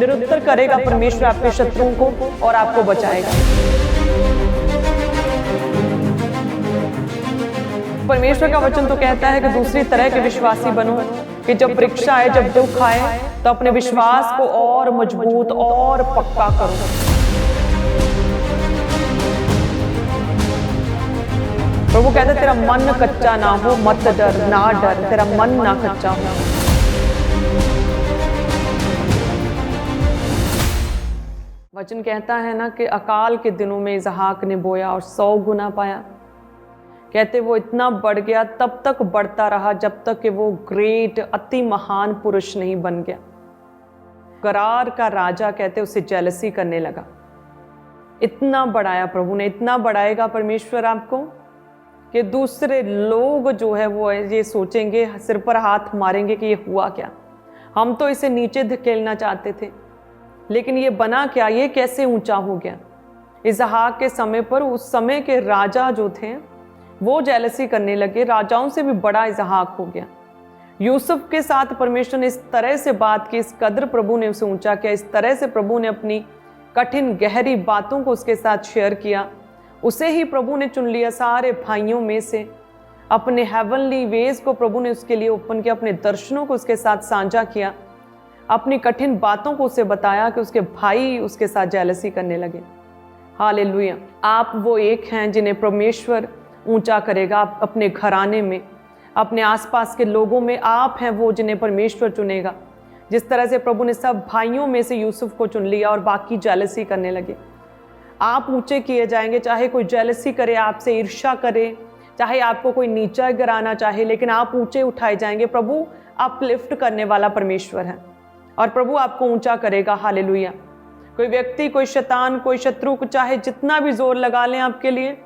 निरुत्तर करेगा परमेश्वर आपके शत्रुओं को और आपको बचाएगा। परमेश्वर का वचन तो कहता है कि दूसरी तरह के विश्वासी बनो कि जब परीक्षा आए, जब दुख आए, तो अपने विश्वास को और मजबूत और पक्का करो। प्रभु कहता है तेरा मन कच्चा ना हो, मत डर, ना डर, तेरा मन ना कच्चा हो। वचन कहता है ना कि अकाल के दिनों में इसहाक ने बोया और 100 गुना पाया। कहते वो इतना बढ़ गया, तब तक बढ़ता रहा जब तक कि वो ग्रेट अति महान पुरुष नहीं बन गया। गरार का राजा कहते उसे जेलसी करने लगा। इतना बढ़ाया प्रभु ने, इतना बढ़ाएगा परमेश्वर आपको कि दूसरे लोग जो है वो ये सोचेंगे, सिर पर हाथ मारेंगे कि ये हुआ क्या। हम तो इसे नीचे धकेलना चाहते थे, लेकिन ये बना क्या, ये कैसे ऊंचा हो गया। इसहाक के समय पर उस समय के राजा जो थे वो जेलसी करने लगे, राजाओं से भी बड़ा इसहाक हो गया। यूसुफ के साथ परमेश्वर ने इस तरह से बात की, इस कदर प्रभु ने उसे ऊंचा किया, इस तरह से प्रभु ने अपनी कठिन गहरी बातों को उसके साथ शेयर किया। उसे ही प्रभु ने चुन लिया सारे भाइयों में से। अपने हेवनली वेज को प्रभु ने उसके लिए ओपन किया, अपने दर्शनों को उसके साथ साझा किया, अपनी कठिन बातों को उसे बताया कि उसके भाई उसके साथ जेलसी करने लगे। हालेलुया। आप वो एक हैं जिन्हें परमेश्वर ऊंचा करेगा। आप अपने घराने में, अपने आसपास के लोगों में आप हैं वो जिन्हें परमेश्वर चुनेगा। जिस तरह से प्रभु ने सब भाइयों में से यूसुफ को चुन लिया और बाकी जेलसी करने लगे। आप ऊंचे किए जाएंगे, चाहे कोई जेलसी करे, आपसे ईर्ष्या करे, चाहे आपको कोई नीचा गिराना चाहे, लेकिन आप ऊंचे उठाए जाएंगे। प्रभु अपलिफ्ट करने वाला परमेश्वर है और प्रभु आपको ऊंचा करेगा। हालेलुया। कोई व्यक्ति, कोई शैतान, कोई शत्रु को चाहे जितना भी जोर लगा लें आपके लिए,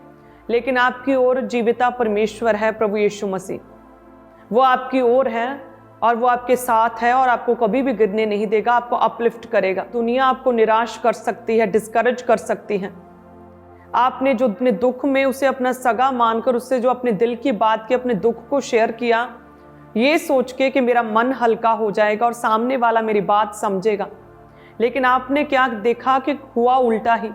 लेकिन आपकी ओर जीविता परमेश्वर है, प्रभु यीशु मसीह। वो आपकी ओर है और वो आपके साथ है और आपको कभी भी गिरने नहीं देगा, आपको अपलिफ्ट करेगा। दुनिया आपको निराश कर सकती है, डिस्करेज कर सकती है। आपने जो अपने दुख में उसे अपना सगा मानकर उससे जो अपने दिल की बात की, अपने दुख को शेयर किया, ये सोच के कि मेरा मन हल्का हो जाएगा और सामने वाला मेरी बात समझेगा, लेकिन आपने क्या देखा कि हुआ उल्टा ही।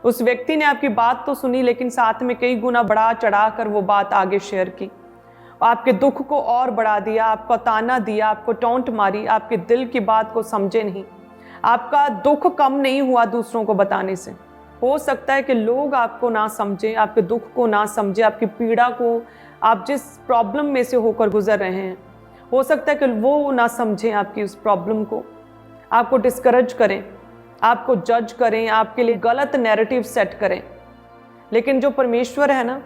उस व्यक्ति ने आपकी बात तो सुनी, लेकिन साथ में कई गुना बढ़ा चढ़ा कर वो बात आगे शेयर की, आपके दुख को और बढ़ा दिया, आपको ताना दिया, आपको टोंट मारी, आपके दिल की बात को समझे नहीं। आपका दुख कम नहीं हुआ दूसरों को बताने से। हो सकता है कि लोग आपको ना समझें, आपके दुख को ना समझें, आपकी पीड़ा को, आप जिस प्रॉब्लम में से होकर गुजर रहे हैं, हो सकता है कि वो ना समझें आपकी उस प्रॉब्लम को, आपको डिस्करेज करें, आपको जज करें, आपके लिए गलत नैरेटिव सेट करें। लेकिन जो परमेश्वर है ना,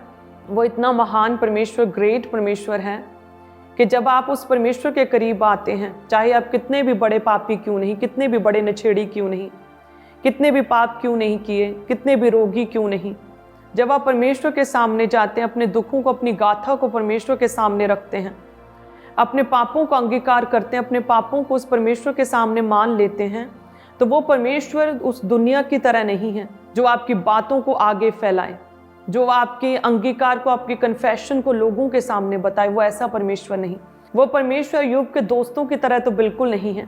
वो इतना महान परमेश्वर, ग्रेट परमेश्वर है कि जब आप उस परमेश्वर के करीब आते हैं, चाहे आप कितने भी बड़े पापी क्यों नहीं, कितने भी बड़े नछेड़ी क्यों नहीं, कितने भी पाप क्यों नहीं किए, कितने भी रोगी क्यों नहीं, जब आप परमेश्वर के सामने जाते हैं, अपने दुखों को, अपनी गाथा को परमेश्वर के सामने रखते हैं, अपने पापों को अंगीकार करते हैं, अपने पापों को उस परमेश्वर के सामने मान लेते हैं, तो वो परमेश्वर उस दुनिया की तरह नहीं है जो आपकी बातों को आगे फैलाए, जो आपके अंगीकार को, आपकी कन्फेशन को लोगों के सामने बताए। वो ऐसा परमेश्वर नहीं। वो परमेश्वर यूब के दोस्तों की तरह तो बिल्कुल नहीं है,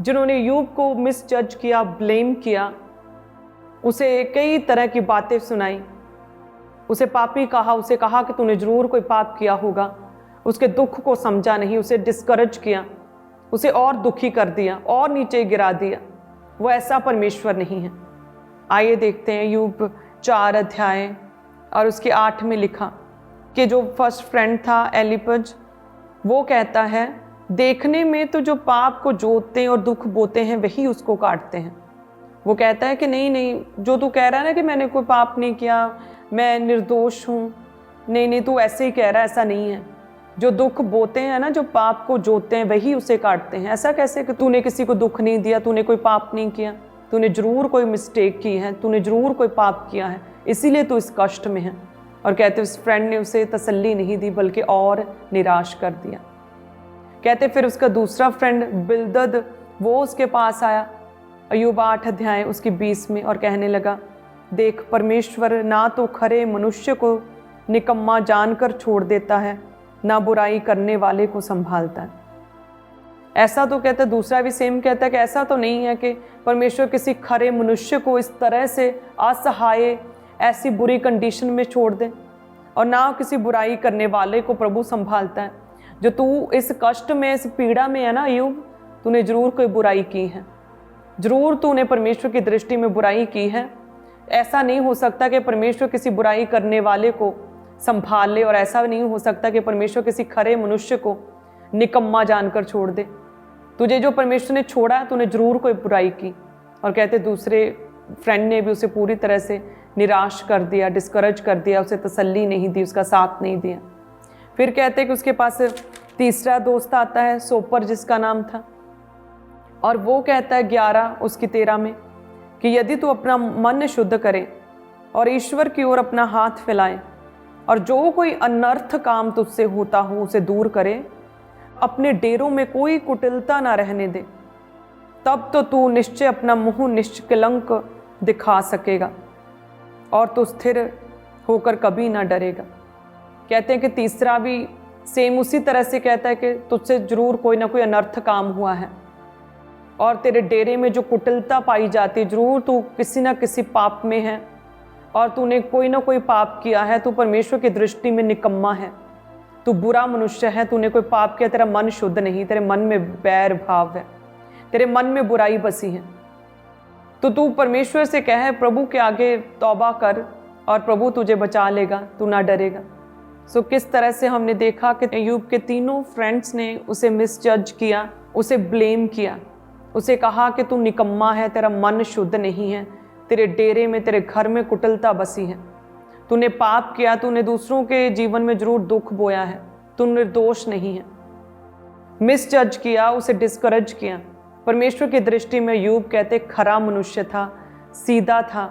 जिन्होंने यूब को मिसजज किया, ब्लेम किया, उसे कई तरह की बातें सुनाई, उसे पापी कहा, उसे कहा कि तूने जरूर कोई पाप किया होगा, उसके दुख को समझा नहीं, उसे डिस्करेज किया, उसे और दुखी कर दिया और नीचे गिरा दिया। वो ऐसा परमेश्वर नहीं है। आइए देखते हैं यूब 4 अध्याय और उसके 8 में लिखा कि जो फर्स्ट फ्रेंड था एलिपज, वो कहता है देखने में तो जो पाप को जोतते हैं और दुख बोते हैं वही उसको काटते हैं। वो कहता है कि नहीं नहीं, जो तू कह रहा है ना कि मैंने कोई पाप नहीं किया, मैं निर्दोष हूँ, नहीं नहीं, तू ऐसे ही कह रहा है, ऐसा नहीं है। जो दुख बोते हैं ना, जो पाप को जोतते हैं वही उसे काटते हैं। ऐसा कैसे कि तूने किसी को दुख नहीं दिया, तूने कोई पाप नहीं किया, तूने जरूर कोई मिस्टेक की है, तूने जरूर कोई पाप किया है, इसीलिए तू इस कष्ट में है। और कहते उस फ्रेंड ने उसे तसल्ली नहीं दी बल्कि और निराश कर दिया। कहते फिर उसका दूसरा फ्रेंड बिल्दद, वो उसके पास आया, अय्यूब 8 अध्याय उसकी 20 में, और कहने लगा देख, परमेश्वर ना तो खरे मनुष्य को निकम्मा जानकर छोड़ देता है, ना बुराई करने वाले को संभालता है। ऐसा तो कहता है, दूसरा भी सेम कहता है कि ऐसा तो नहीं है कि परमेश्वर किसी खरे मनुष्य को इस तरह से असहाय ऐसी बुरी कंडीशन में छोड़ दे, और ना किसी बुराई करने वाले को प्रभु संभालता है। जो तू इस कष्ट में, इस पीड़ा में है ना अय्यूब, तूने जरूर कोई बुराई की है, जरूर तूने परमेश्वर की दृष्टि में बुराई की है। ऐसा नहीं हो सकता कि परमेश्वर किसी बुराई करने वाले को संभाल ले, और ऐसा नहीं हो सकता कि परमेश्वर किसी खरे मनुष्य को निकम्मा जानकर छोड़ दे। तुझे जो परमेश्वर ने छोड़ा है, तूने जरूर कोई बुराई की। और कहते दूसरे फ्रेंड ने भी उसे पूरी तरह से निराश कर दिया, डिस्करेज कर दिया, उसे तसल्ली नहीं दी, उसका साथ नहीं दिया। फिर कहते कि उसके पास तीसरा दोस्त आता है, सोपर जिसका नाम था, और वो कहता है 11 उसकी 13 में कि यदि तू अपना मन शुद्ध करे और ईश्वर की ओर अपना हाथ फैलाए, और जो कोई अनर्थ काम तुझसे होता हो उसे दूर करे, अपने डेरों में कोई कुटिलता ना रहने दे, तब तो तू निश्चय अपना मुंह निष्कलंक दिखा सकेगा और तू स्थिर होकर कभी ना डरेगा। कहते हैं कि तीसरा भी सेम उसी तरह से कहता है कि तुझसे जरूर कोई ना कोई अनर्थ काम हुआ है, और तेरे डेरे में जो कुटिलता पाई जाती, जरूर तू किसी ना किसी पाप में है, और तूने कोई ना कोई पाप किया है, तू परमेश्वर की दृष्टि में निकम्मा है, तू बुरा मनुष्य है, तूने कोई पाप किया, तेरा मन शुद्ध नहीं, तेरे मन में बैर भाव है, तेरे मन में बुराई बसी है। तो तू परमेश्वर से कह, प्रभु के आगे तौबा कर, और प्रभु तुझे बचा लेगा, तू ना डरेगा। सो किस तरह से हमने देखा कि अय्यूब के तीनों फ्रेंड्स ने उसे मिसजज किया, उसे ब्लेम किया, उसे कहा कि तू निकम्मा है, तेरा मन शुद्ध नहीं है, तेरे डेरे में, तेरे घर में कुटिलता बसी है, तूने पाप किया, तूने दूसरों के जीवन में जरूर दुख बोया है, तू निर्दोष नहीं है। मिसजज किया, उसे डिस्करेज किया। परमेश्वर की दृष्टि में अय्यूब कहते खरा मनुष्य था, सीधा था,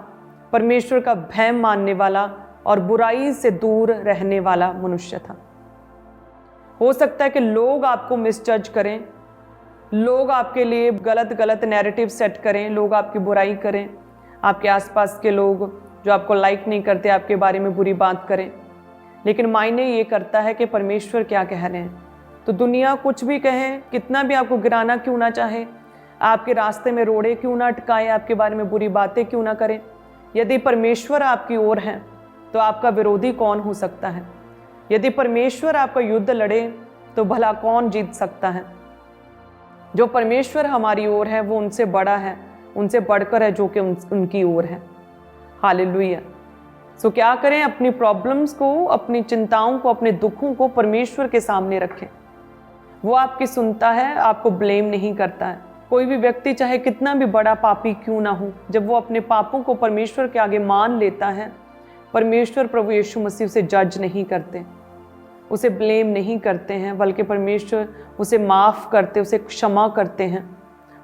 परमेश्वर का भय मानने वाला और बुराई से दूर रहने वाला मनुष्य था। हो सकता है कि लोग आपको मिसजज करें, लोग आपके लिए गलत गलत नैरेटिव सेट करें, लोग आपकी बुराई करें, आपके आसपास के लोग जो आपको लाइक नहीं करते आपके बारे में बुरी बात करें, लेकिन मायने ये करता है कि परमेश्वर क्या कह रहे हैं। तो दुनिया कुछ भी कहे, कितना भी आपको गिराना क्यों ना चाहे, आपके रास्ते में रोड़े क्यों ना अटकाए, आपके बारे में बुरी बातें क्यों ना करें, यदि परमेश्वर आपकी ओर है तो आपका विरोधी कौन हो सकता है। यदि परमेश्वर आपका युद्ध लड़े तो भला कौन जीत सकता है। जो परमेश्वर हमारी ओर है वो उनसे बड़ा है, उनसे बढ़कर है जो कि उनकी ओर है। हालेलुया। सो क्या करें, अपनी प्रॉब्लम्स को, अपनी चिंताओं को, अपने दुखों को परमेश्वर के सामने रखें। वो आपकी सुनता है, आपको ब्लेम नहीं करता है। कोई भी व्यक्ति चाहे कितना भी बड़ा पापी क्यों ना हो, जब वो अपने पापों को परमेश्वर के आगे मान लेता है, परमेश्वर प्रभु यीशु मसीह उसे जज नहीं करते, उसे ब्लेम नहीं करते हैं, बल्कि परमेश्वर उसे माफ़ करते, उसे क्षमा करते हैं,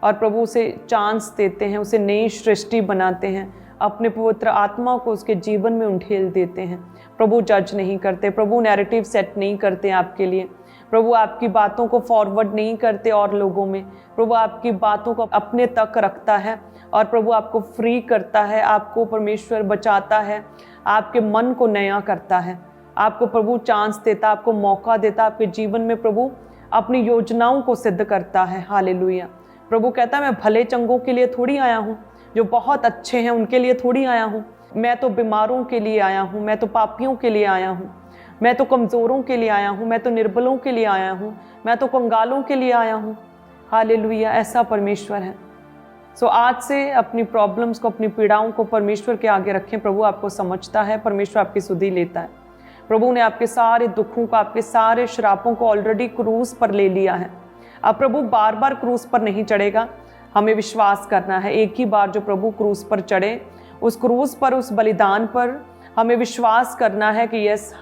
और प्रभु उसे चांस देते हैं, उसे नई सृष्टि बनाते हैं, अपने पवित्र आत्मा को उसके जीवन में उंडेल देते हैं। प्रभु जज नहीं करते, प्रभु नैरेटिव सेट नहीं करते आपके लिए, प्रभु आपकी बातों को फॉरवर्ड नहीं करते और लोगों में, प्रभु आपकी बातों को अपने तक रखता है, और प्रभु आपको फ्री करता है, आपको परमेश्वर बचाता है, आपके मन को नया करता है, आपको प्रभु चांस देता, आपको मौका देता, आपके जीवन में प्रभु अपनी योजनाओं को सिद्ध करता है। हालेलुया। प्रभु कहता है मैं भले चंगों के लिए थोड़ी आया हूँ, जो बहुत अच्छे हैं उनके लिए थोड़ी आया हूँ, मैं तो बीमारों के लिए आया हूँ, मैं तो पापियों के लिए आया हूँ, मैं तो कमज़ोरों के लिए आया हूँ, मैं तो निर्बलों के लिए आया हूँ, मैं तो कंगालों के लिए आया हूँ। हालेलुया। ऐसा परमेश्वर है। सो आज से अपनी प्रॉब्लम्स को, अपनी पीड़ाओं को परमेश्वर के आगे रखें। प्रभु आपको समझता है, परमेश्वर आपकी सुधि लेता है। प्रभु ने आपके सारे दुखों को, आपके सारे श्रापों को ऑलरेडी क्रूस पर ले लिया है। अब प्रभु बार बार क्रूस पर नहीं चढ़ेगा, हमें विश्वास करना है। एक ही बार जो प्रभु क्रूस पर चढ़े, उस क्रूस पर, उस बलिदान पर हमें विश्वास करना है कि यस,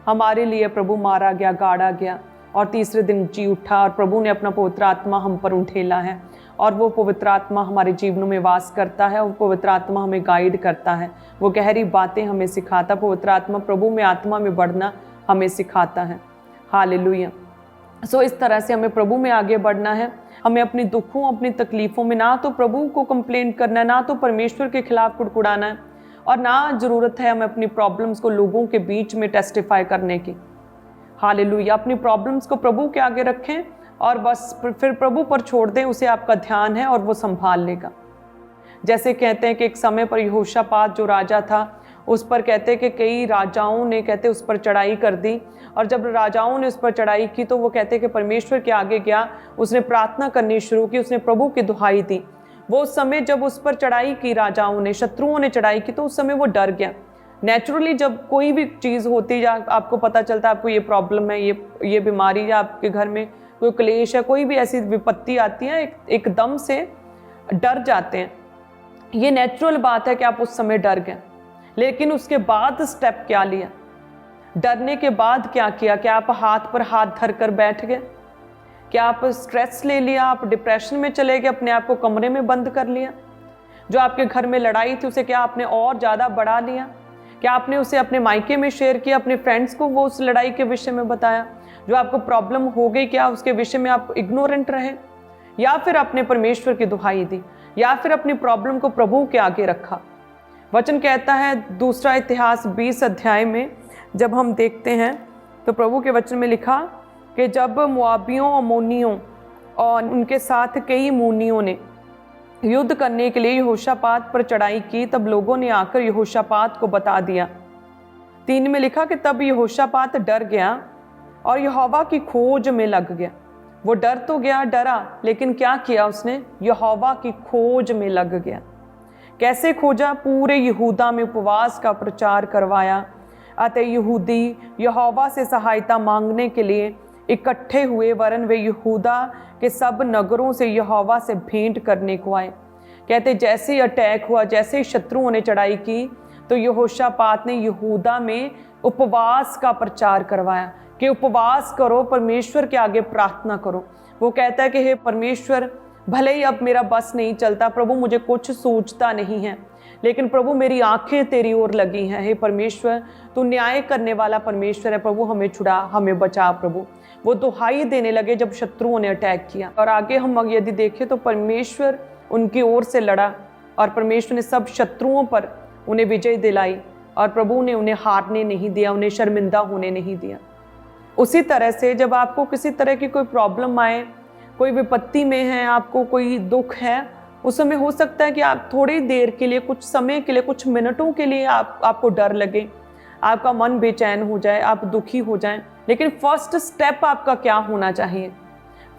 हमारे लिए प्रभु मारा गया, गाड़ा गया और तीसरे दिन जी उठा, और प्रभु ने अपना पवित्र आत्मा हम पर उठेला है, और वो पवित्र आत्मा हमारे जीवनों में वास करता है, वो पवित्र आत्मा हमें गाइड करता है, वो गहरी बातें हमें सिखाता। पवित्र आत्मा प्रभु में, आत्मा में बढ़ना हमें सिखाता है। हालेलुया। सो इस तरह से हमें प्रभु में आगे बढ़ना है। हमें अपनी दुखों, अपनी तकलीफ़ों में ना तो प्रभु को कंप्लेंट करना है, ना तो परमेश्वर के खिलाफ कुड़कुड़ाना है, और ना ज़रूरत है हमें अपनी प्रॉब्लम्स को लोगों के बीच में टेस्टिफाई करने की। हालेलुया। अपनी प्रॉब्लम्स को प्रभु के आगे रखें, और बस फिर प्रभु पर छोड़ दें, उसे आपका ध्यान है और वो संभाल लेगा। जैसे कहते हैं कि एक समय पर यहोशापात जो राजा था, उस पर कहते हैं कि कई राजाओं ने कहते उस पर चढ़ाई कर दी, और जब राजाओं ने उस पर चढ़ाई की तो वो कहते हैं कि परमेश्वर के आगे गया, उसने प्रार्थना करनी शुरू की, उसने प्रभु की दुहाई दी। वो उस समय जब उस पर चढ़ाई की राजाओं ने, शत्रुओं ने चढ़ाई की, तो उस समय वो डर गया। नेचुरली जब कोई भी चीज़ होती है, आपको पता चलता है आपको ये प्रॉब्लम है, ये बीमारी, या आपके घर में कोई क्लेश है, कोई भी ऐसी विपत्ति आती है, एकदम से डर जाते हैं। ये नेचुरल बात है कि आप उस समय डर गए, लेकिन उसके बाद स्टेप क्या लिया? डरने के बाद क्या किया? क्या आप हाथ पर हाथ धर कर बैठ गए? क्या आप स्ट्रेस ले लिया? आप डिप्रेशन में चले गए, अपने आप को कमरे में बंद कर लिया? जो आपके घर में लड़ाई थी उसे क्या आपने और ज़्यादा बढ़ा लिया? क्या आपने उसे अपने मायके में शेयर किया, अपने फ्रेंड्स को वो उस लड़ाई के विषय में बताया? जो आपको प्रॉब्लम हो गई, क्या उसके विषय में आप इग्नोरेंट रहे? या फिर अपने परमेश्वर की दुहाई दी, या फिर अपनी प्रॉब्लम को प्रभु के आगे रखा? वचन कहता है दूसरा इतिहास 20 अध्याय में जब हम देखते हैं तो प्रभु के वचन में लिखा कि जब मोआबियों, अम्मोनियों और उनके साथ कई मुनियों ने युद्ध करने के लिए यहोशापात पर चढ़ाई की, तब लोगों ने आकर यहोशापात को बता दिया। 3 में लिखा कि तब यहोशापात डर गया और यहोवा की खोज में लग गया। वो डर तो गया, डरा, लेकिन क्या किया उसने? यहोवा की खोज में लग गया। कैसे खोजा? पूरे यहूदा में उपवास का प्रचार करवाया। अतः यहूदी यहोवा से सहायता मांगने के लिए इकट्ठे हुए, वरन वे यहूदा के सब नगरों से यहोवा से भेंट करने को आए। कहते जैसे ही अटैक हुआ, जैसे ही शत्रुओं ने चढ़ाई की, तो यहोशापात ने यहूदा में उपवास का प्रचार करवाया कि उपवास करो, परमेश्वर के आगे प्रार्थना करो। वो कहता है कि हे परमेश्वर, भले ही अब मेरा बस नहीं चलता प्रभु, मुझे कुछ सूझता नहीं है, लेकिन प्रभु मेरी आंखें तेरी ओर लगी हैं। हे परमेश्वर, तू न्याय करने वाला परमेश्वर है। प्रभु हमें छुड़ा, हमें बचा प्रभु। वो दुहाई देने लगे जब शत्रुओं ने अटैक किया। और आगे हम यदि देखें तो परमेश्वर उनकी ओर से लड़ा और परमेश्वर ने सब शत्रुओं पर उन्हें विजय दिलाई, और प्रभु ने उन्हें हारने नहीं दिया, उन्हें शर्मिंदा होने नहीं दिया। उसी तरह से जब आपको किसी तरह की कोई प्रॉब्लम आए, कोई विपत्ति में है, आपको कोई दुख है, उस समय हो सकता है कि आप थोड़ी देर के लिए, कुछ समय के लिए, कुछ मिनटों के लिए आपको डर लगे, आपका मन बेचैन हो जाए, आप दुखी हो जाएं। लेकिन फर्स्ट स्टेप आपका क्या होना चाहिए?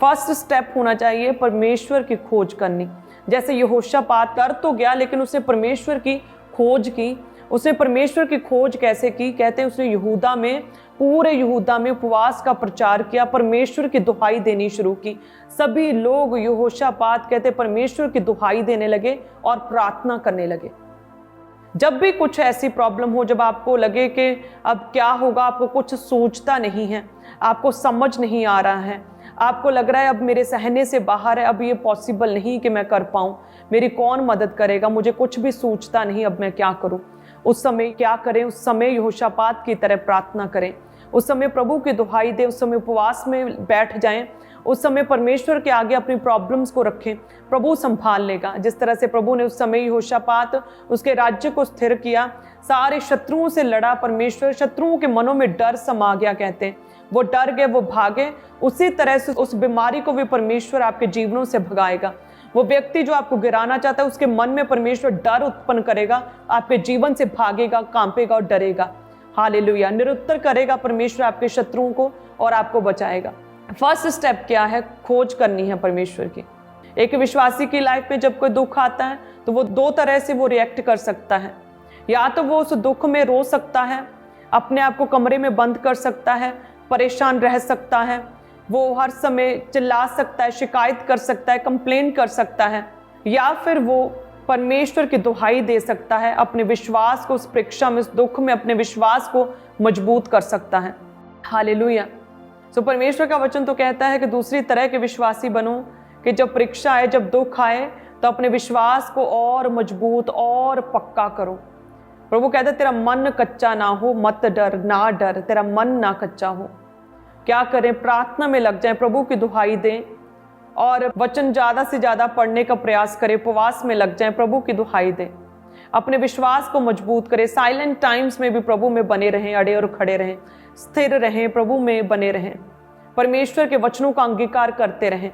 फर्स्ट स्टेप होना चाहिए परमेश्वर की खोज करनी। जैसे यहोशापात डर तो गया, लेकिन उसने परमेश्वर की खोज की। उसने परमेश्वर की खोज कैसे की? कहते हैं उसने यहूदा में, पूरे यहूदा में उपवास का प्रचार किया, परमेश्वर की दुहाई देनी शुरू की। सभी लोग यहोशापात कहते परमेश्वर की दुहाई देने लगे और प्रार्थना करने लगे। जब भी कुछ ऐसी प्रॉब्लम हो, जब आपको लगे कि अब क्या होगा, आपको कुछ सूझता नहीं है, आपको समझ नहीं आ रहा है, आपको लग रहा है अब मेरे सहने से बाहर है, अब ये पॉसिबल नहीं कि मैं कर पाऊँ, मेरी कौन मदद करेगा, मुझे कुछ भी सूझता नहीं, अब मैं क्या करूँ? उस समय क्या करें? उस समय यहोशापात की तरह प्रार्थना करें, उस समय प्रभु की दुहाई दें, उस समय उपवास में बैठ जाएं, उस समय परमेश्वर के आगे अपनी प्रॉब्लम्स को रखें, प्रभु संभाल लेगा। जिस तरह से प्रभु ने उस समय यहोशापात उसके राज्य को स्थिर किया, सारे शत्रुओं से लड़ा परमेश्वर, शत्रुओं के मनों में डर समा गया, कहते हैं वो डर गए, वो भागे। उसी तरह से उस बीमारी को भी परमेश्वर आपके जीवनों से भगाएगा। वो व्यक्ति जो आपको गिराना चाहता है, उसके मन में परमेश्वर डर उत्पन्न करेगा, आपके जीवन से भागेगा, कांपेगा और डरेगा। हालेलुया। निरुत्तर करेगा परमेश्वर आपके शत्रुओं को और आपको बचाएगा। फर्स्ट स्टेप क्या है? खोज करनी है परमेश्वर की। एक विश्वासी की लाइफ में जब कोई दुख आता है तो वो 2 तरह से वो रिएक्ट कर सकता है। या तो वो उस दुख में रो सकता है, अपने आप को कमरे में बंद कर सकता है, परेशान रह सकता है, वो हर समय चिल्ला सकता है, शिकायत कर सकता है, कंप्लेन कर सकता है। या फिर वो परमेश्वर की दुहाई दे सकता है, अपने विश्वास को उस परीक्षा में, उस दुख में अपने विश्वास को मजबूत कर सकता है। हालेलुया। सो परमेश्वर का वचन तो कहता है कि दूसरी तरह के विश्वासी बनो कि जब परीक्षा आए, जब दुख आए, तो अपने विश्वास को और मजबूत और पक्का करो। प्रभु कहता है तेरा मन कच्चा ना हो, मत डर, ना डर, तेरा मन ना कच्चा हो। क्या करें? प्रार्थना में लग जाएं, प्रभु की दुहाई दें और वचन ज़्यादा से ज़्यादा पढ़ने का प्रयास करें, उपवास में लग जाएं, प्रभु की दुहाई दें, अपने विश्वास को मजबूत करें। साइलेंट टाइम्स में भी प्रभु में बने रहें, अड़े और खड़े रहें, स्थिर रहें, प्रभु में बने रहें। परमेश्वर के वचनों का अंगीकार करते रहें,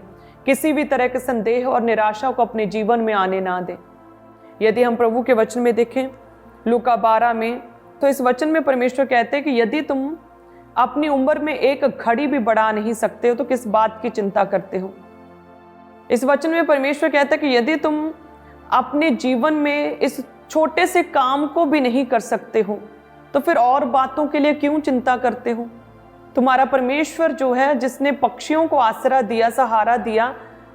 किसी भी तरह के संदेह और निराशा को अपने जीवन में आने ना दें। यदि हम प्रभु के वचन में देखें लूका 12 में, तो इस वचन में परमेश्वर कहते हैं कि यदि तुम अपनी उम्र में एक घड़ी भी बढ़ा नहीं सकते हो तो किस बात की चिंता करते हो। इस वचन में परमेश्वर कहता है कि यदि तुम अपने जीवन में इस छोटे से काम को भी नहीं कर सकते हो तो फिर और बातों के लिए क्यों चिंता करते हो। तुम्हारा परमेश्वर जो है, जिसने पक्षियों को आसरा दिया, सहारा दिया,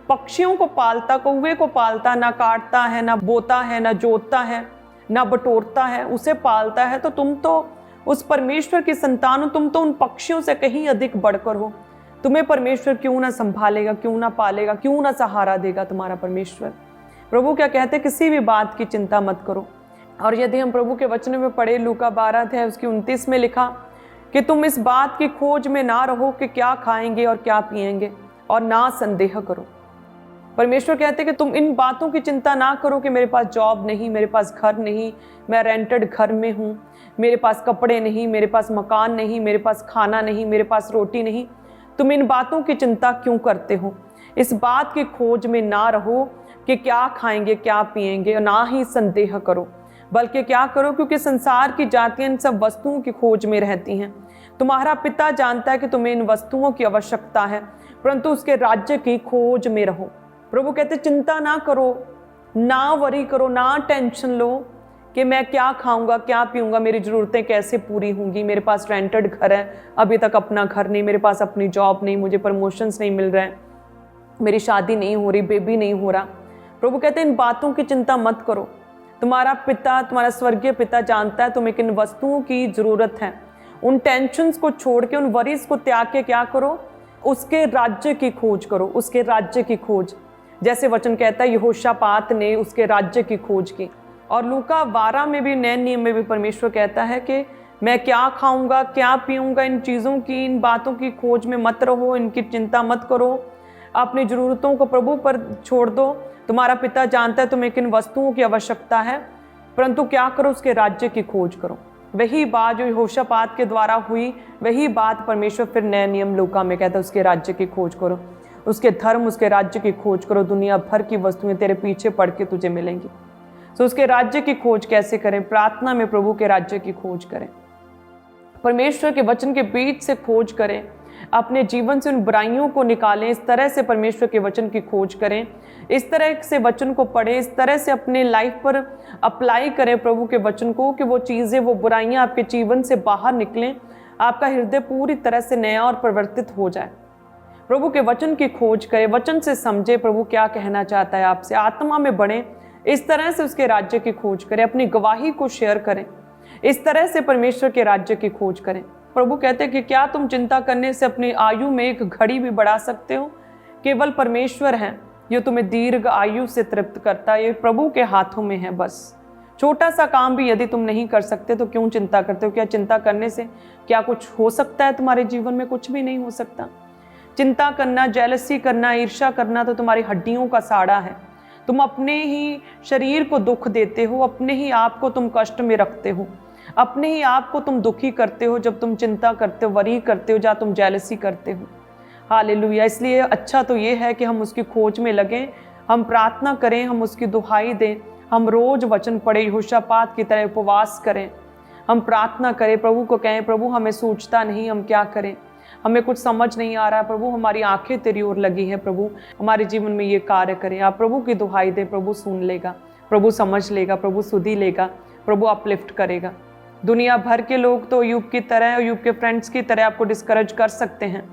पक्षियों को पालता, कौवे को पालता, ना काटता है, ना बोता है, ना जोतता है, ना बटोरता है, उसे पालता है, तो तुम तो उस परमेश्वर की संतान हो, तुम तो उन पक्षियों से कहीं अधिक बढ़कर हो। तुम्हें परमेश्वर क्यों ना संभालेगा, क्यों ना पालेगा, क्यों ना सहारा देगा तुम्हारा परमेश्वर। प्रभु क्या कहते हैं, किसी भी बात की चिंता मत करो। और यदि हम प्रभु के वचन में पढ़े लूका 12 अध्याय उसकी 29 में लिखा कि तुम इस बात की खोज में ना रहो कि क्या खाएंगे और क्या पिएंगे, और ना संदेह करो। परमेश्वर कहते हैं कि तुम इन बातों की चिंता ना करो कि मेरे पास जॉब नहीं, मेरे पास घर नहीं, मैं रेंटेड घर में हूँ, मेरे पास कपड़े नहीं, मेरे पास मकान नहीं, मेरे पास खाना नहीं, मेरे पास रोटी नहीं। तुम इन बातों की चिंता क्यों करते हो। इस बात की खोज में ना रहो कि क्या खाएंगे क्या पिएंगे, और ना ही संदेह करो, बल्कि क्या करो, क्योंकि संसार की जातियां इन सब वस्तुओं की खोज में रहती हैं। तुम्हारा पिता जानता है कि तुम्हें इन वस्तुओं की आवश्यकता है, परंतु उसके राज्य की खोज में रहो। प्रभु कहते चिंता ना करो, ना वरी करो, ना टेंशन लो कि मैं क्या खाऊंगा क्या पीऊंगा, मेरी ज़रूरतें कैसे पूरी होंगी, मेरे पास रेंटेड घर है, अभी तक अपना घर नहीं, मेरे पास अपनी जॉब नहीं, मुझे प्रमोशंस नहीं मिल रहे हैं, मेरी शादी नहीं हो रही, बेबी नहीं हो रहा। प्रभु कहते हैं इन बातों की चिंता मत करो। तुम्हारा पिता, तुम्हारा स्वर्गीय पिता जानता है तुम्हें किन वस्तुओं की ज़रूरत है। उन टेंशन्स को छोड़ के, उन वरीज को त्याग के क्या करो, उसके राज्य की खोज करो, उसके राज्य की खोज। जैसे वचन कहता है यहोशापात ने उसके राज्य की खोज की। और लूका 12 में भी, नए नियम में भी परमेश्वर कहता है कि मैं क्या खाऊंगा क्या पीऊंगा, इन चीज़ों की, इन बातों की खोज में मत रहो, इनकी चिंता मत करो, अपनी ज़रूरतों को प्रभु पर छोड़ दो। तुम्हारा पिता जानता है तुम्हें किन वस्तुओं की आवश्यकता है, परंतु क्या करो, उसके राज्य की खोज करो। वही बात जो यहोशापात के द्वारा हुई, वही बात परमेश्वर फिर नए नियम लूका में कहता है, उसके राज्य की खोज करो, उसके धर्म, उसके राज्य की खोज करो, दुनिया भर की वस्तुएं तेरे पीछे पड़ के तुझे मिलेंगी। तो उसके राज्य की खोज कैसे करें, प्रार्थना में प्रभु के राज्य की खोज करें, परमेश्वर के वचन के बीच से खोज करें, अपने जीवन से उन बुराइयों को निकालें, इस तरह से परमेश्वर के वचन की खोज करें, इस तरह से वचन को पढ़ें, इस तरह से अपने लाइफ पर अप्लाई करें प्रभु के वचन को, कि वो चीज़ें, वो बुराइयां आपके जीवन से बाहर निकलें, आपका हृदय पूरी तरह से नया और परिवर्तित हो जाए। प्रभु के वचन की खोज करें, वचन से समझे प्रभु क्या कहना चाहता है आपसे, आत्मा में बढ़ें, इस तरह से उसके राज्य की खोज करें, अपनी गवाही को शेयर करें, इस तरह से परमेश्वर के राज्य की खोज करें। प्रभु कहते हैं कि क्या तुम चिंता करने से अपनी आयु में एक घड़ी भी बढ़ा सकते हो। केवल परमेश्वर है जो तुम्हें दीर्घ आयु से तृप्त करता है, ये प्रभु के हाथों में है। बस छोटा सा काम भी यदि तुम नहीं कर सकते तो क्यों चिंता करते हो। क्या चिंता करने से क्या कुछ हो सकता है तुम्हारे जीवन में? कुछ भी नहीं हो सकता। चिंता करना, जेलसी करना, ईर्ष्या करना तो तुम्हारी हड्डियों का साड़ा है। तुम अपने ही शरीर को दुख देते हो, अपने ही आप को तुम कष्ट में रखते हो, अपने ही आप को तुम दुखी करते हो जब तुम चिंता करते हो, वरी करते हो, जहाँ तुम जेलसी करते हो। हालेलुया। इसलिए अच्छा तो ये है कि हम उसकी खोज में लगें, हम प्रार्थना करें, हम उसकी दुहाई दें, हम रोज वचन पढ़ें, यहोशापात की तरह उपवास करें, हम प्रार्थना करें, प्रभु को कहें प्रभु हमें सूझता नहीं, हम क्या करें, हमें कुछ समझ नहीं आ रहा है, प्रभु हमारी आंखें तेरी ओर लगी हैं, प्रभु हमारे जीवन में ये कार्य करें। आप प्रभु की दुहाई दें, प्रभु सुन लेगा, प्रभु समझ लेगा, प्रभु सुधी लेगा, प्रभु अपलिफ्ट करेगा। दुनिया भर के लोग तो यूब की तरह, यूब के फ्रेंड्स की तरह आपको डिस्करेज कर सकते हैं,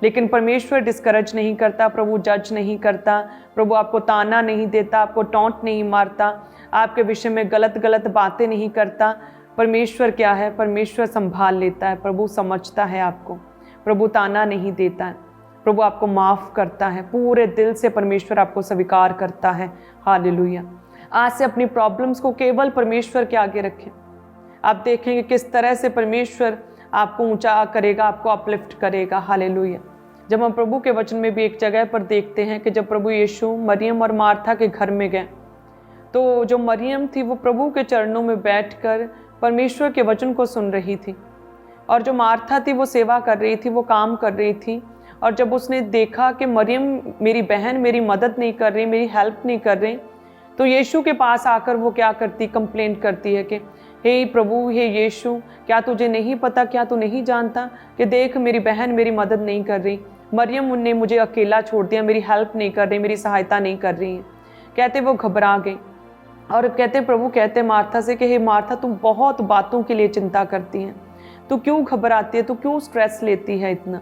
लेकिन परमेश्वर डिस्करेज नहीं करता, प्रभु जज नहीं करता, प्रभु आपको ताना नहीं देता, आपको टॉन्ट नहीं मारता, आपके विषय में गलत गलत बातें नहीं करता। परमेश्वर क्या है? परमेश्वर संभाल लेता है, प्रभु समझता है आपको, प्रभु ताना नहीं देता है, प्रभु आपको माफ़ करता है, पूरे दिल से परमेश्वर आपको स्वीकार करता है। हालेलुया। आज से अपनी प्रॉब्लम्स को केवल परमेश्वर के आगे रखें, आप देखेंगे किस तरह से परमेश्वर आपको ऊंचा करेगा, आपको अपलिफ्ट करेगा। हालेलुया। जब हम प्रभु के वचन में भी एक जगह पर देखते हैं कि जब प्रभु यीशु मरियम और मार्था के घर में गए, तो जो मरियम थी वो प्रभु के चरणों में बैठकर परमेश्वर के वचन को सुन रही थी, और जो मार्था थी वो सेवा कर रही थी, वो काम कर रही थी, और जब उसने देखा कि मरियम मेरी बहन मेरी मदद नहीं कर रही, मेरी हेल्प नहीं कर रही, तो यीशु के पास आकर वो क्या करती, कंप्लेंट करती है कि हे प्रभु, हे यीशु, क्या तुझे नहीं पता, क्या तू नहीं जानता कि देख मेरी बहन मेरी मदद नहीं कर रही, मरियम ने मुझे अकेला छोड़ दिया, मेरी हेल्प नहीं कर रही, मेरी सहायता नहीं कर रही है। कहते वो घबरा गई और कहते प्रभु कहते मार्था से कि हे मार्था, तुम बहुत बातों के लिए चिंता करती हैं, तू क्यों घबराती है, तू क्यों स्ट्रेस लेती है इतना।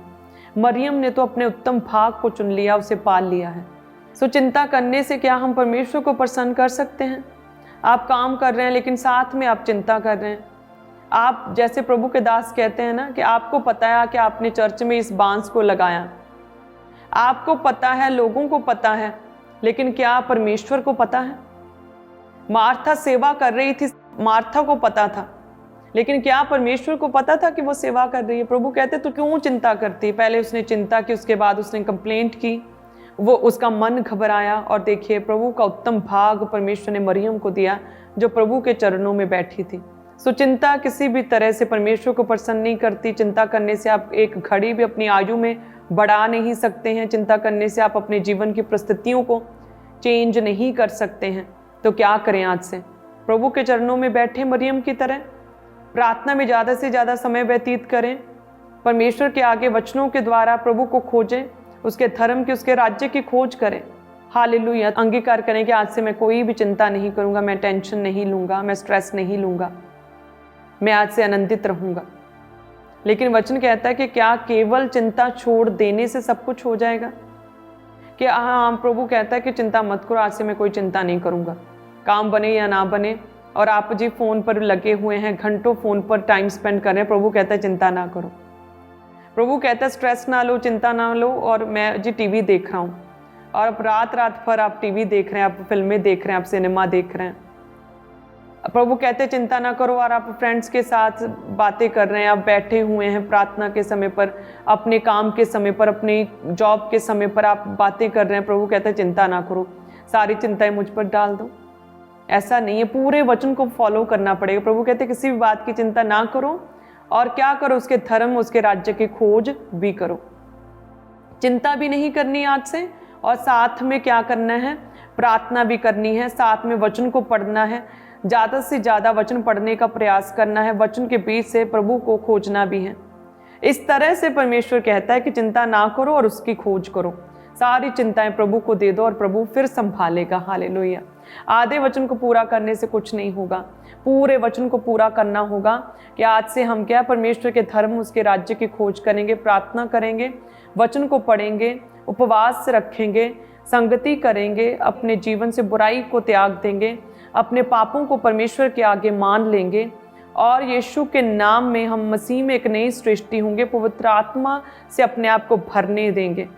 मरियम ने तो अपने उत्तम भाग को चुन लिया, उसे पाल लिया है। सो चिंता करने से क्या हम परमेश्वर को प्रसन्न कर सकते हैं? आप काम कर रहे हैं लेकिन साथ में आप चिंता कर रहे हैं। आप जैसे प्रभु के दास कहते हैं ना कि आपको पता है कि आपने चर्च में इस बांस को लगाया, आपको पता है, लोगों को पता है, लेकिन क्या परमेश्वर को पता है? मार्था सेवा कर रही थी, मार्था को पता था, लेकिन क्या परमेश्वर को पता था कि वो सेवा कर रही है? प्रभु कहते तो क्यों चिंता करती? पहले उसने चिंता की, उसके बाद उसने कंप्लेंट की, वो उसका मन घबराया, और देखिए प्रभु का उत्तम भाग परमेश्वर ने मरियम को दिया जो प्रभु के चरणों में बैठी थी। सो चिंता किसी भी तरह से परमेश्वर को प्रसन्न नहीं करती। चिंता करने से आप एक घड़ी भी अपनी आयु में बढ़ा नहीं सकते हैं। चिंता करने से आप अपने जीवन की परिस्थितियों को चेंज नहीं कर सकते हैं। तो क्या करें? आज से प्रभु के चरणों में बैठे मरियम की तरह प्रार्थना में ज़्यादा से ज़्यादा समय व्यतीत करें, परमेश्वर के आगे वचनों के द्वारा प्रभु को खोजें, उसके धर्म की, उसके राज्य की खोज करें। हालेलुया। अंगीकार करें कि आज से मैं कोई भी चिंता नहीं करूंगा, मैं टेंशन नहीं लूंगा, मैं स्ट्रेस नहीं लूंगा, मैं आज से आनंदित रहूंगा। लेकिन वचन कहता है कि क्या केवल चिंता छोड़ देने से सब कुछ हो जाएगा? कि हाँ, प्रभु कहता है कि चिंता मत करो, आज से मैं कोई चिंता नहीं करूंगा, काम बने या ना बने। और आप जी फोन पर लगे हुए हैं, घंटों फोन पर टाइम स्पेंड कर रहे हैं, प्रभु कहता है चिंता ना करो। प्रभु कहता है स्ट्रेस ना लो, चिंता ना लो। और मैं जी टीवी देख रहा हूँ, और अब रात रात भर आप टीवी देख रहे हैं, आप फिल्में देख रहे हैं, आप सिनेमा देख रहे हैं। प्रभु कहते हैं चिंता ना करो, और आप फ्रेंड्स के साथ बातें कर रहे हैं, आप बैठे हुए हैं प्रार्थना के समय पर, अपने काम के समय पर, अपनी जॉब के समय पर आप बातें कर रहे हैं। प्रभु कहते हैं चिंता ना करो, सारी चिंताएं मुझ पर डाल दो। ऐसा नहीं है, पूरे वचन को फॉलो करना पड़ेगा। प्रभु कहते हैं किसी भी बात की चिंता ना करो, और क्या करो? उसके धर्म, उसके राज्य की खोज भी करो। चिंता भी नहीं करनी आज से, और साथ में क्या करना है? प्रार्थना भी करनी है, साथ में वचन को पढ़ना है, ज़्यादा से ज़्यादा वचन पढ़ने का प्रयास करना है, वचन के बीच से प्रभु को खोजना भी है। इस तरह से परमेश्वर कहता है कि चिंता ना करो और उसकी खोज करो। सारी चिंताएं प्रभु को दे दो और प्रभु फिर संभालेगा। हालेलुया। आधे वचन को पूरा करने से कुछ नहीं होगा, पूरे वचन को पूरा करना होगा। कि आज से हम क्या? परमेश्वर के धर्म, उसके राज्य की खोज करेंगे, प्रार्थना करेंगे, वचन को पढ़ेंगे, उपवास रखेंगे, संगति करेंगे, अपने जीवन से बुराई को त्याग देंगे, अपने पापों को परमेश्वर के आगे मान लेंगे, और यीशु के नाम में हम मसीह में एक नई सृष्टि होंगे, पवित्र आत्मा से अपने आप को भरने देंगे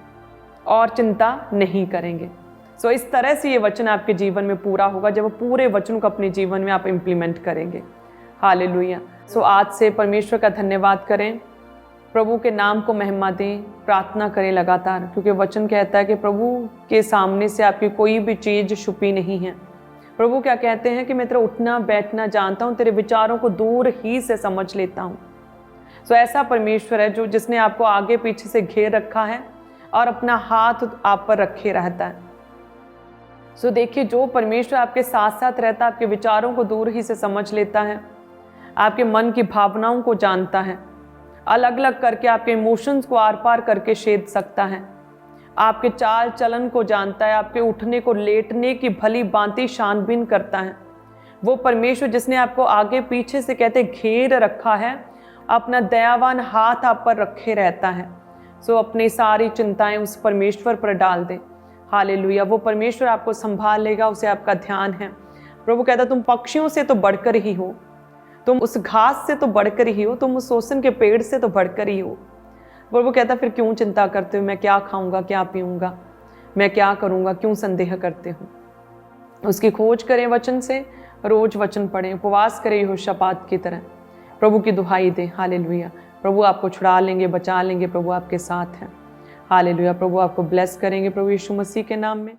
और चिंता नहीं करेंगे। सो इस तरह से ये वचन आपके जीवन में पूरा होगा जब पूरे वचन को अपने जीवन में आप इम्प्लीमेंट करेंगे। हालेलुया। सो आज से परमेश्वर का धन्यवाद करें, प्रभु के नाम को महिमा दें, प्रार्थना करें लगातार, क्योंकि वचन कहता है कि प्रभु के सामने से आपकी कोई भी चीज़ छुपी नहीं है। प्रभु क्या कहते हैं कि मैं तेरा उठना बैठना जानता हूँ, तेरे विचारों को दूर ही से समझ लेता हूँ। सो ऐसा परमेश्वर है जो जिसने आपको आगे पीछे से घेर रखा है और अपना हाथ आप पर रखे रहता है। सो देखिए, जो परमेश्वर आपके साथ साथ रहता है, आपके विचारों को दूर ही से समझ लेता है, आपके मन की भावनाओं को जानता है, अलग अलग करके आपके इमोशंस को आर पार करके छेद सकता है, आपके चाल चलन को जानता है, आपके उठने को लेटने की भली भांति छानबीन करता है। वो परमेश्वर जिसने आपको आगे पीछे से कहते घेर रखा है, अपना दयावान हाथ आप पर रखे रहता है। सो अपनी सारी चिंताएं उस परमेश्वर पर डाल दें। हालेलुया। वो परमेश्वर आपको संभाल लेगा, उसे आपका ध्यान है। प्रभु कहता तुम पक्षियों से तो बढ़कर ही हो, तुम उस घास से तो बढ़कर ही हो, तुम उस सोसन के पेड़ से तो बढ़कर ही हो। प्रभु कहता फिर क्यों चिंता करते हो? मैं क्या खाऊंगा, क्या पीऊंगा, मैं क्या करूंगा, क्यों संदेह करते हो? उसकी खोज करें वचन से, रोज वचन पढ़ें, उपवास करें यहोशापात की तरह, प्रभु की दुहाई दें। हालेलुया। प्रभु आपको छुड़ा लेंगे, बचा लेंगे, प्रभु आपके साथ हैं। हालेलुया। प्रभु आपको ब्लेस करेंगे प्रभु यीशु मसीह के नाम में।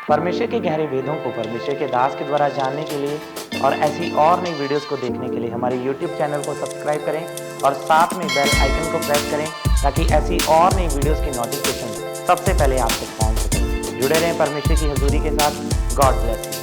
परमेश्वर के गहरे वेदों को परमेश्वर के दास के द्वारा जानने के लिए और ऐसी और नई वीडियोस को देखने के लिए हमारे YouTube चैनल को सब्सक्राइब करें और साथ में बेल आइकन को प्रेस करें ताकि ऐसी और नई वीडियोस की नोटिफिकेशन सबसे पहले आप तक पहुंच सके। जुड़े रहें परमेश्वर की हजूरी के साथ। God bless you.